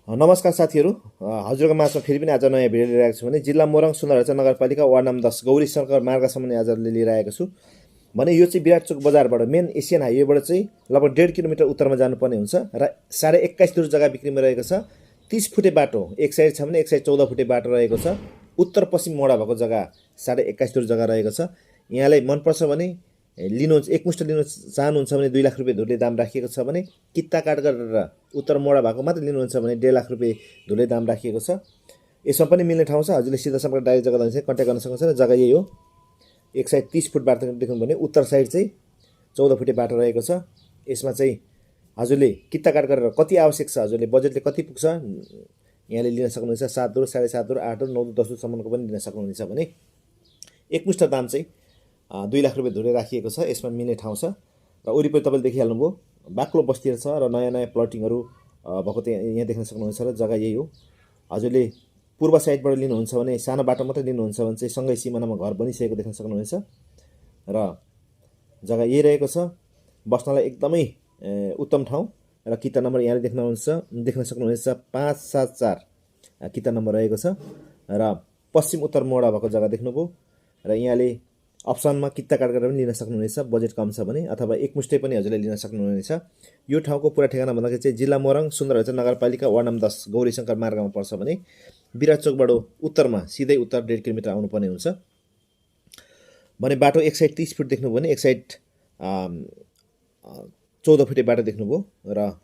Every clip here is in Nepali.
नमस्कार साथीहरू। हजुरको माझमा फेरि पनि आज नयाँ भिडियो लिएर आएको छु भने जिल्ला मोरङ सुन्दरहचा नगरपालिका वार्ड नम्बर 10 गौरी शङ्कर मार्गसम्म आज लिएर आएको छु भने यो चाहिँ विराटचोक बजारबाट मेन एसियन हाइवेबाट चाहिँ लगभग 1.5 किलोमिटर उत्तरमा जानुपर्ने हुन्छ र 21.5 दूर जग्गा बिक्रीमा रहेको छ। 30 फुटे बाटो एक साइड छ भने एक साइड 14 फुटे बाटो रहेको छ। उत्तर पश्चिम मोडा भएको जग्गा 21.5 दूर जग्गा रहेको छ। यहाँलाई मनपर्छ भने लिनुहुन्छ, एकमुष्ट लिन चाहनुहुन्छ भने 2 लाख रुपियाँ धुर्ले दाम राखिएको छ भने कित्ता काट गरेर उत्तर मोडा भएको मात्र लिनुहुन्छ भने 1.5 लाख रुपियाँ धुर्ले दाम राखिएको छ। यसमा पनि मिल्ने ठाउँ छ। हजुरले सिधा सम्पर्क डाइरेक्ट जग्गा जान्छ कन्ट्याक्ट गर्न सक्नुहुन्छ। जग्गा यही हो। एक साइड 30 फुट बाटो देख्नु भने उत्तर साइड चाहिँ 14 फुटे बाटो रहेको छ। यसमा चाहिँ हजुरले कित्ता काट गरेर कति आवश्यक छ, हजुरले बजेटले कति पुग्छ यहाँले लिन सक्नुहुन्छ। 7 दूर 7.5 दूर 8 दूर 9 दूर 10 दूर सम्मको पनि लिन सक्नुहुनेछ भने एकमुष्ट दाम चाहिँ 2 लाख रुपियाँ धुरे राखिएको छ। यसमा मिल्ने ठाउँ छ र वरिपरि तपाईँले देखिहाल्नुभयो बाक्लो बस्तीहरू छ र नयाँ नयाँ प्लटिङहरू भएको यहाँ देख्न सक्नुहुन्छ र जग्गा यही हो। हजुरले पूर्व साइडबाट लिनुहुन्छ भने सानो बाटो मात्रै लिनुहुन्छ भने चाहिँ सँगै सिमानामा घर बनिसकेको देख्न सक्नुहुनेछ र जग्गा यही रहेको छ। बस्नलाई एकदमै उत्तम ठाउँ र किता नम्बर यहाँले देख्न सक्नुहुनेछ 574 किता नम्बर रहेको छ र पश्चिम उत्तर मोडा भएको जग्गा देख्नुभयो र यहाँले अप्सनमा कित्ता काट गरेर पनि लिन सक्नुहुनेछ बजेट कम छ भने, अथवा एकमुष्टै पनि हजुरले लिन सक्नुहुनेछ। यो ठाउँको पुरा ठेगाना भन्दाखेरि चाहिँ जिल्ला मोरङ सुन्दरहचा नगरपालिका वार्ड नम्बर 10 गौरी शङ्कर मार्गमा पर्छ भने विराटचोकबाट उत्तरमा सिधै उत्तर 1.5 किलोमिटर आउनुपर्ने हुन्छ भने बाटो एक साइड 30 फुट देख्नुभयो भने एक साइड 14 फुटे बाटो देख्नुभयो र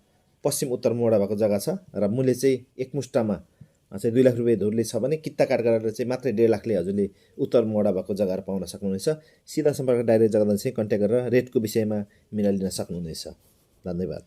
पश्चिम उत्तर मोडा भएको जग्गा छ र मूल्य चाहिँ एकमुष्टमा चाहिँ 2 लाख रुपियाँ धुर्ले छ भने कित्ता काट गरेर चाहिँ मात्रै 1.5 लाखले हजुरले उत्तर मोडा भएको जग्गाहरू पाउन सक्नुहुनेछ। सिधा सम्पर्क डाइरेक्ट जग्गा चाहिँ कन्ट्याक्ट गरेर रेटको विषयमा मिलाइ लिन सक्नुहुनेछ। धन्यवाद।